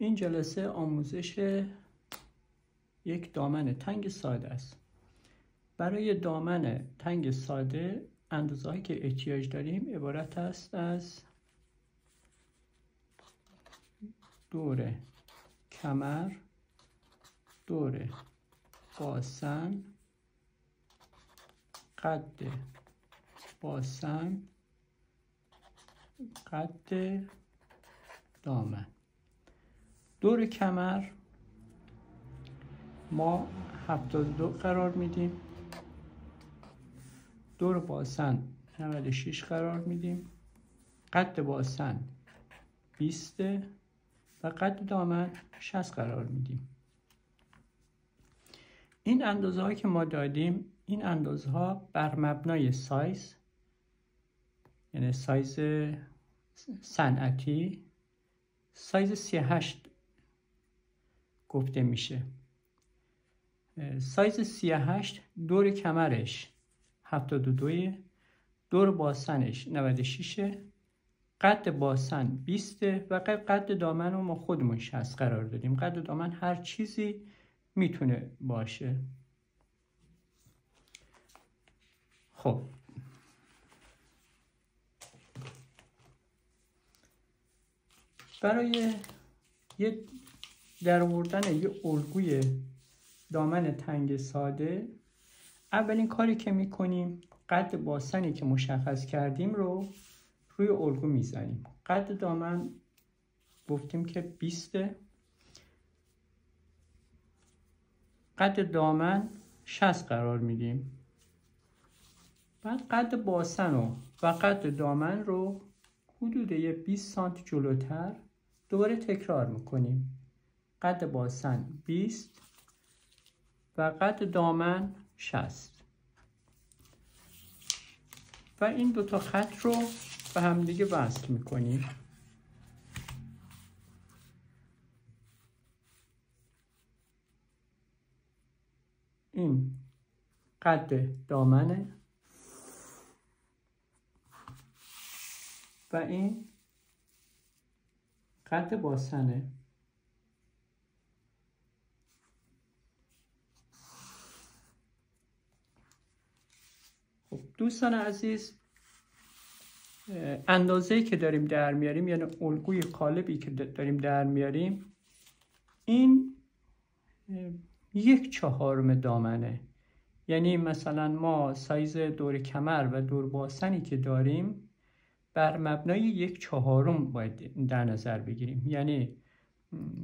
این جلسه آموزش یک دامن تنگ ساده است. برای دامن تنگ ساده اندازه‌هایی که احتیاج داریم عبارت است از دور کمر، دور باسن، قد باسن، قد دامن. دور کمر ما 72 قرار میدیم، دور باسن 96 قرار میدیم، قد باسن 20 و قد دامن 60 قرار میدیم. این اندازه هایی که ما دادیم، این اندازه ها بر مبنای سایز، یعنی سایز صنعتی، سایز 38 گفته میشه. سایز 38 دور کمرش 72، دور باسنش 96، قد باسن 20 و قد دامن رو ما خودمون 60 قرار دادیم. قد دامن هر چیزی میتونه باشه. خب برای در آوردن یه الگوی دامن تنگ ساده، اولین کاری که میکنیم قد باسنی که مشخص کردیم رو روی الگو میزنیم. قد دامن گفتیم که 20، قد دامن 60 قرار میدیم. بعد قد باسن و قد دامن رو حدود 20 سانت جلوتر دوباره تکرار میکنیم. قد باسن 20 و قد دامن 60 و این دوتا خط رو به هم دیگه وصل میکنیم. این قد دامنه و این قد باسنه. خب دوستان عزیز، اندازه‌ای که داریم در میاریم، یعنی الگوی قالبی که داریم در میاریم، این 1/4 دامنه. یعنی مثلا ما سایز دور کمر و دور باسنی که داریم بر مبنای 1/4 باید در نظر بگیریم. یعنی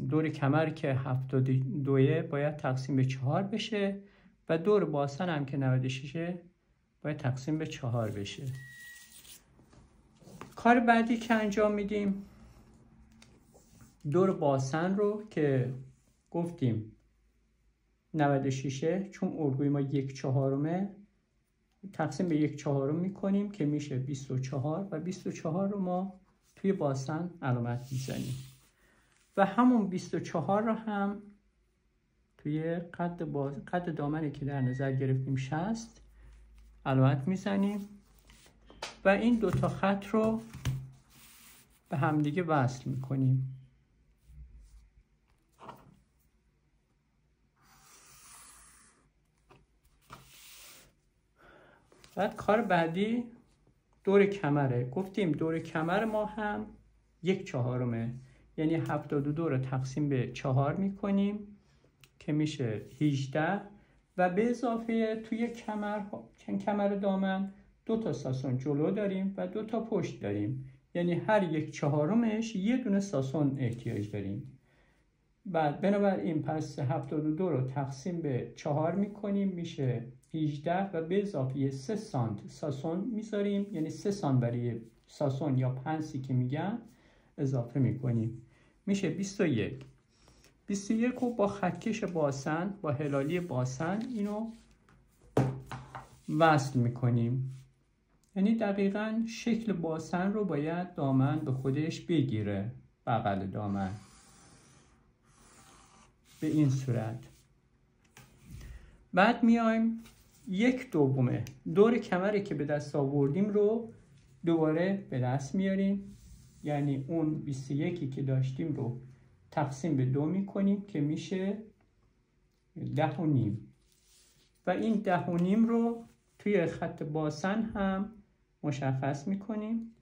دور کمر که 72 باید تقسیم به 4 بشه و دور باسن هم که 96 باید تقسیم به 4 بشه. کار بعدی که انجام میدیم، دور باسن رو که گفتیم 96 چون الگوی ما 1/4 تقسیم به 1/4 میکنیم که میشه 24 و 24 رو ما توی باسن علامت میزنیم و همون 24 رو هم توی قد دامنی که در نظر گرفتیم 60 علامت میزنیم و این دوتا خط رو به همدیگه وصل میکنیم. بعد کار بعدی دور کمره. گفتیم دور کمر ما هم 1/4، یعنی 72 رو تقسیم به 4 میکنیم که میشه 18 و به اضافه توی کمر دامن 2 ساسون جلو داریم و 2 پشت داریم، یعنی هر 1/4 یه دونه ساسون احتیاج داریم. بعد بنابراین پس 72 رو تقسیم به 4 میکنیم میشه 18 و به اضافه 3 سانت ساسون میذاریم، یعنی 3 سانت برای ساسون یا پنسی که میگن اضافه میکنیم میشه 21. 21 رو با خطکش باسن، با هلالی باسن اینو وصل میکنیم. یعنی دقیقاً شکل باسن رو باید دامن به خودش بگیره، بغل دامن به این صورت. بعد میایم 1/2 دور کمری که به دست آوردیم رو دوباره به دست میاریم، یعنی اون 21 که داشتیم رو تقسیم به 2 میکنیم که میشه 10.5 و این 10.5 رو توی خط باسن هم مشخص میکنیم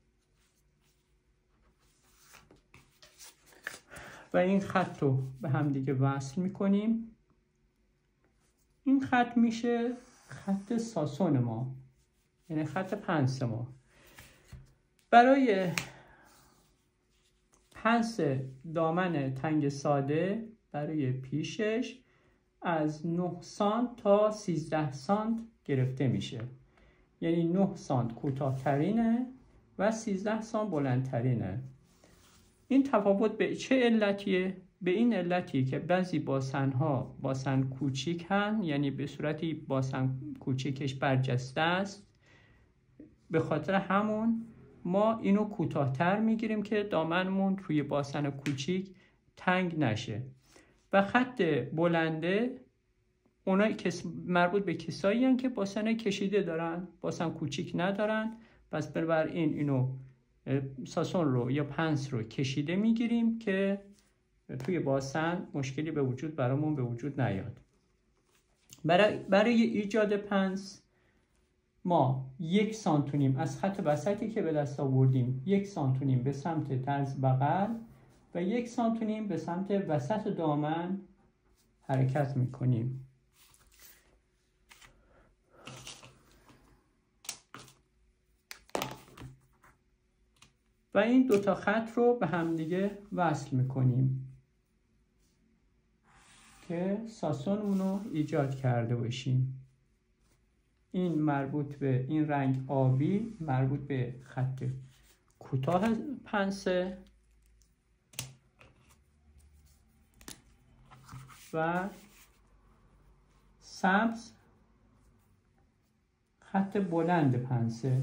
و این خط رو به هم دیگه وصل میکنیم. این خط میشه خط ساسون ما، یعنی خط پنس ما. برای پنس دامن تنگ ساده برای پیشش از 9 سانت تا 13 سانت گرفته میشه، یعنی 9 سانت کوتاه‌ترینه و 13 سانت بلندترینه. این تفاوت به چه علتیه؟ به این علتیه که بعضی باسن‌ها باسن کوچیک هن، یعنی به صورتی باسن کوچیکش برجسته است، به خاطر همون ما اینو کوتاه‌تر میگیریم که دامنمون روی باسن کوچیک تنگ نشه. و خط بلنده اونایی که مربوط به کسایی هن که باسن کشیده دارن، باسن کوچیک ندارن، پس بنابراین اینو ساسون رو یا پنس رو کشیده میگیریم که توی باسن مشکلی به وجود برامون به وجود نیاد. برای ایجاد پنس ما 1 سانت از خط وسطی که به دست آوردیم 1 سانت به سمت طرز بغل و 1 سانت به سمت وسط دامن حرکت میکنیم. و این 2 تا خط رو به هم دیگه وصل میکنیم که ساسونمون رو ایجاد کرده باشیم. این مربوط به این رنگ آبی مربوط به خط کوتاه پنسه و سبز خط بلند پنسه.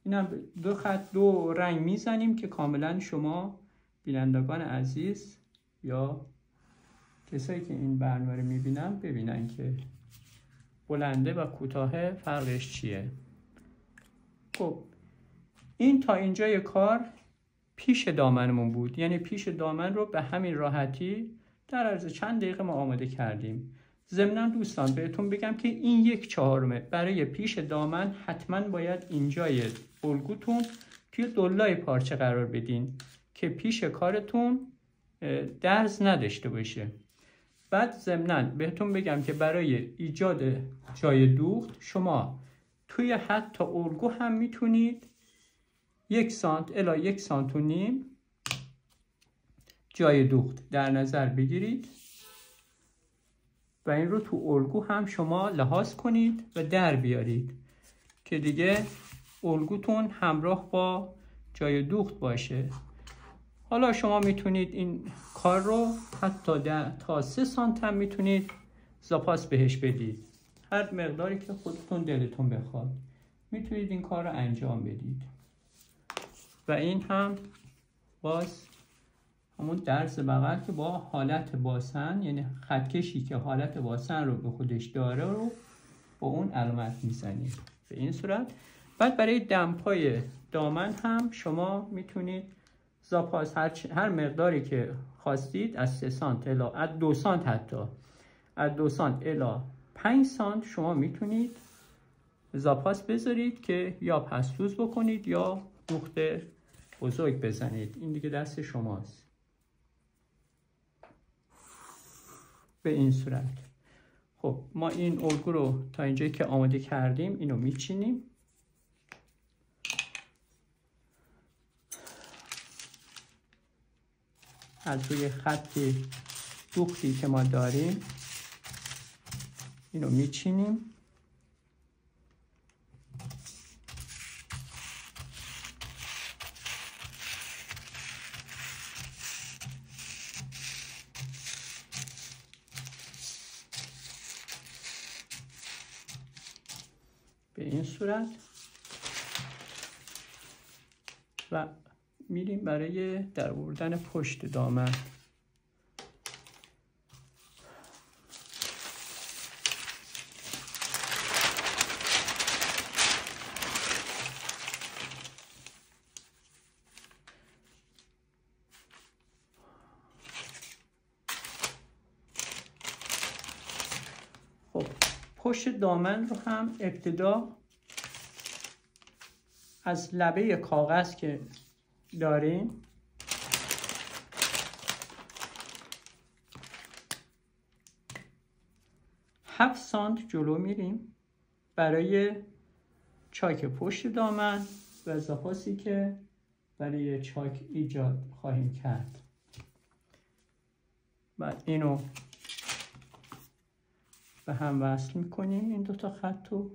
این هم 2 خط 2 رنگ میزنیم که کاملا شما بینندگان عزیز یا کسایی که این برنامه رو میبینن ببینن که بلنده و کوتاه فرقش چیه. خب این تا اینجای کار پیش دامنمون بود، یعنی پیش دامن رو به همین راحتی در عرض چند دقیقه ما آماده کردیم. ضمناً دوستان بهتون بگم که این 1/4 برای پیش دامن حتما باید اینجای الگوتون توی دلای پارچه قرار بدین که پیش کارتون درز نداشته باشه. بعد ضمناً بهتون بگم که برای ایجاد جای دوخت شما توی حتی الگو هم میتونید 1 سانت الی 1 سانت و نیم جای دوخت در نظر بگیرید و این رو تو الگو هم شما لحاظ کنید و در بیارید که دیگه الگوتون همراه با جای دوخت باشه. حالا شما میتونید این کار رو حتی تا 3 سانت هم میتونید زاپاس بهش بدید، هر مقداری که خودتون دلتون بخواد میتونید این کار رو انجام بدید. و این هم باز همون درز بغل که با حالت باسن، یعنی خطکشی که حالت باسن رو به خودش داره رو با اون علامت میزنید به این صورت. بعد برای دمپای دامن هم شما میتونید زاپاس هر مقداری که خواستید از 3 سانت الی از 2 سانت حتی از 2 سانت الی 5 سانت شما میتونید زاپاس بذارید که یا پس‌سوز بکنید یا دوخت بزرگ بزنید. این دیگه دست شماست. به این صورت. خب ما این الگو رو تا اینجایی که آماده کردیم اینو میچینیم. از روی خط دوختی که ما داریم اینو میچینیم. به این صورت و میریم برای در آوردن پشت دامن. پشت دامن رو هم ابتدا از لبه کاغذ که داریم هفت سانت جلو میریم برای چاک پشت دامن و اضافاتی که برای چاک ایجاد خواهیم کرد. بعد اینو به هم وصل میکنیم، این دوتا خط رو.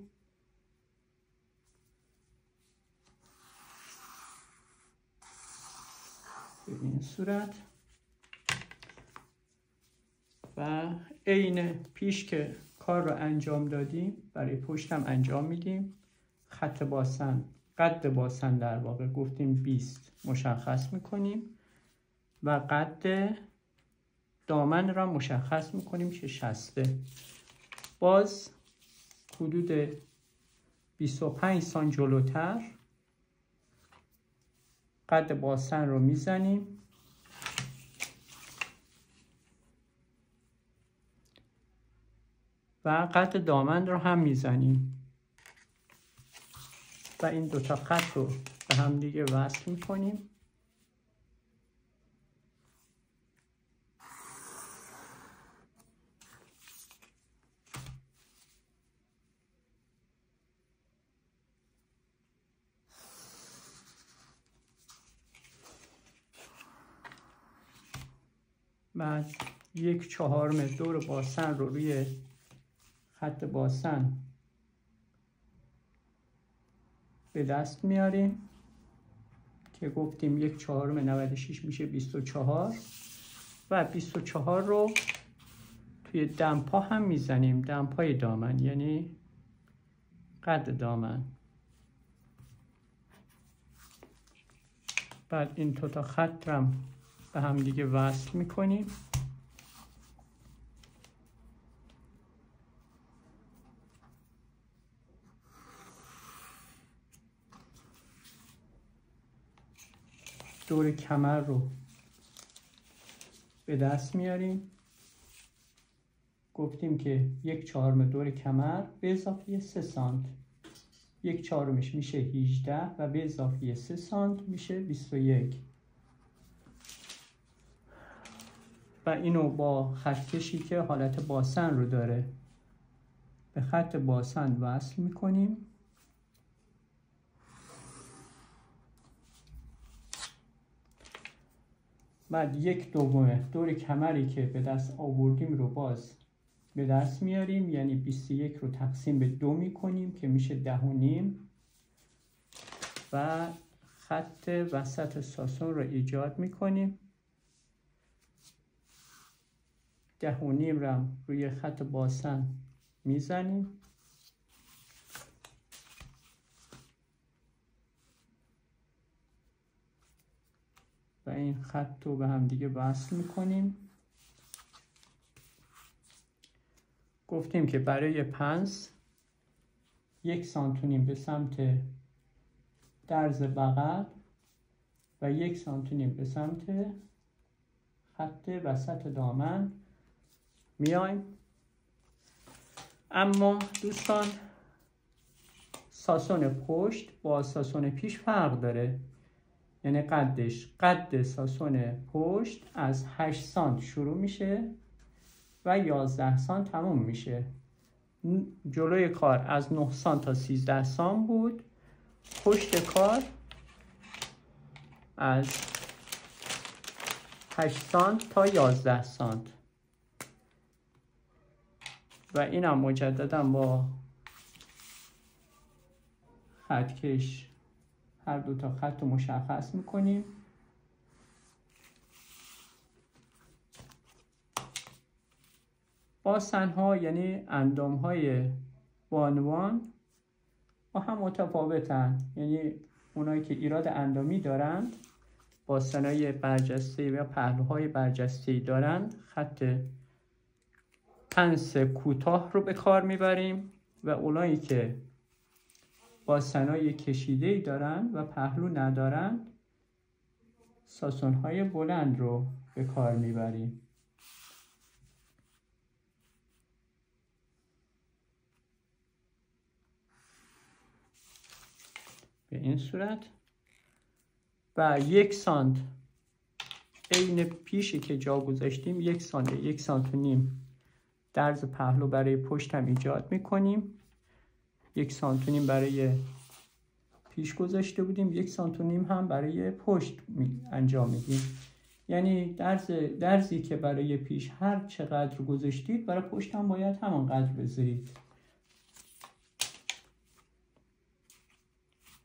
به این صورت و عین پیش که کار رو انجام دادیم برای پشتم انجام میدیم. خط باسن، قد باسن در واقع گفتیم 20 مشخص میکنیم و قد دامن را مشخص میکنیم که 60. باز حدود 25 سانت جلوتر قد باسن رو میزنیم و قد دامن رو هم میزنیم و این دوتا خط رو به هم دیگه وصل میکنیم. بعد 1/4 دور باسن رو روی خط باسن به دست میاریم که گفتیم 1/4 96 میشه 24 و 24 رو توی دمپا هم میزنیم، دمپای دامن یعنی قد دامن. بعد این دوتا خط رو به هم دیگه وصل میکنیم. دور کمر رو به دست میاریم. گفتیم که 1/4 دور کمر به اضافه 3 سانت 1/4 میشه 18 و به اضافه 3 سانت میشه 21 و اینو با خط کشی که حالت باسن رو داره به خط باسن وصل میکنیم. بعد 1/2 دور کمری که به دست آوردیم رو باز به دست میاریم، یعنی 21 رو تقسیم به 2 میکنیم که میشه 10.5 و خط وسط ساسون رو ایجاد میکنیم. 10.5 رو روی خط باسن میزنیم و این خط رو به هم دیگه وصل میکنیم. گفتیم که برای پنس 1 سانتونیم به سمت درز بغل و 1 سانتونیم به سمت خط وسط دامن میایم. اما دوستان ساسون پشت با ساسون پیش فرق داره، یعنی قد ساسون پشت از 8 سانت شروع میشه و 11 سانت تموم میشه. جلوی کار از 9 سانت تا 13 سانت بود، پشت کار از 8 سانت تا 11 سانت و اینم مجددا با خطکش هر دو تا خط رو مشخص میکنیم. باسن ها یعنی اندام های بانوان با هم متفاوتن، یعنی اونایی که ایراد اندامی دارند باسن های برجسته و پهلوهای برجسته دارند خط پنس کوتاه رو به کار میبریم و اونایی که باسنای کشیده‌ای دارند و پهلو ندارند ساسون‌های بلند رو به کار میبریم. به این صورت و 1 سانت عین پیشی که جا گذاشتیم 1 سانت 1 سانت و نیم درز پهلو برای پشت هم ایجاد میکنیم. 1 سانت و نیم برای پیش گذاشته بودیم، 1 سانت و نیم هم برای پشت انجام میدیم. یعنی درزی که برای پیش هر چقدر گذاشتید برای پشت هم باید همانقدر بذارید.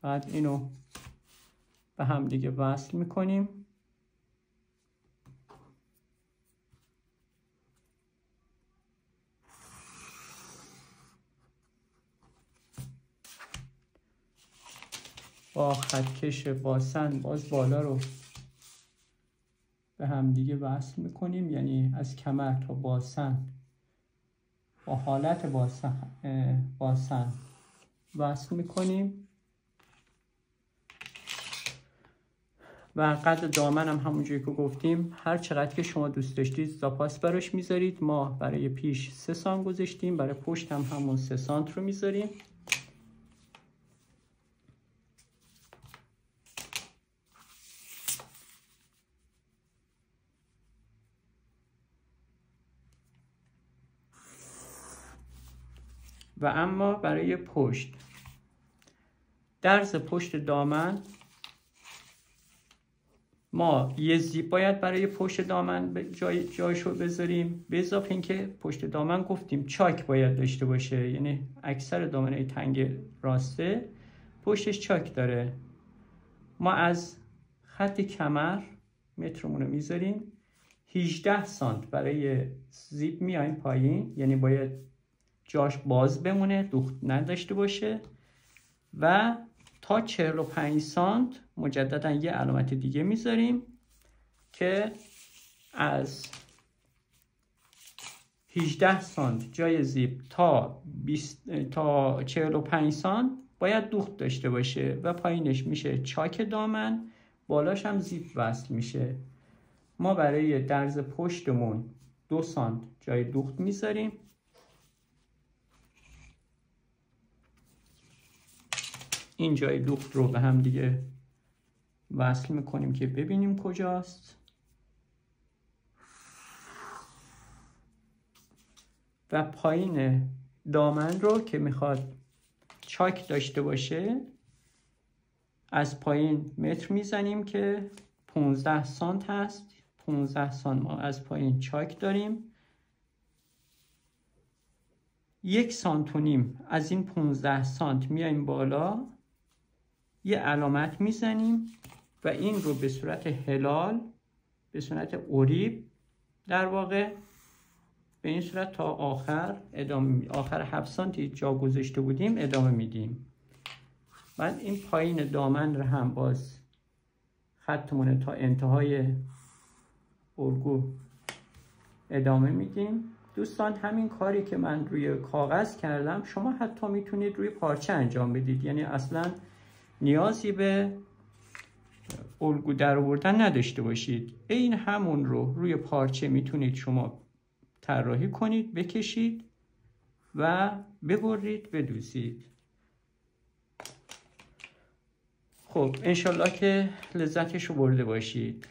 بعد اینو به هم دیگه وصل میکنیم. با خطکش باسن باز بالا رو به هم دیگه وصل میکنیم، یعنی از کمر تا باسن با حالت باسن وصل میکنیم و قد دامن هم همونجوری که گفتیم هر چقدر که شما دوست داشتید زاپاس براش میذارید. ما برای پیش 3 سانت گذاشتیم، برای پشت هم همون 3 سانت رو میذاریم. و اما برای پشت درز پشت دامن ما یه زیپ باید برای پشت دامن جایشو بذاریم. به اضافه اینکه پشت دامن گفتیم چاک باید داشته باشه، یعنی اکثر دامنه تنگ راسته پشتش چاک داره. ما از خط کمر مترمون رو میذاریم 18 سانت برای زیپ میایم پایین، یعنی باید جاش باز بمونه، دوخت نداشته باشه. و تا 45 سانت مجددا یه علامت دیگه میذاریم که از 18 سانت جای زیپ تا 45 سانت باید دوخت داشته باشه و پایینش میشه چاک دامن، بالاش هم زیپ وصل میشه. ما برای درز پشتمون 2 سانت جای دوخت میذاریم. این جای دوخت رو به هم دیگه وصل میکنیم که ببینیم کجاست. و پایین دامن رو که میخواد چاک داشته باشه از پایین متر میزنیم که 15 سانت هست. 15 سانت ما از پایین چاک داریم. 1 سانت و نیم از این 15 سانت میایم بالا، یه علامت میزنیم و این رو به صورت هلال، به صورت اوریب در واقع به این صورت تا آخر ادامه آخر 7 سانتی جا گذاشته بودیم ادامه میدیم. بعد این پایین دامن رو هم باز خطمون تا انتهای الگو ادامه میدیم. دوستان همین کاری که من روی کاغذ کردم شما حتی میتونید روی پارچه انجام بدید، یعنی اصلا نیازی به الگو در آوردن نداشته باشید. این همون رو روی پارچه میتونید شما طراحی کنید، بکشید و ببرید بدوزید. خب انشالله که لذتش رو برده باشید.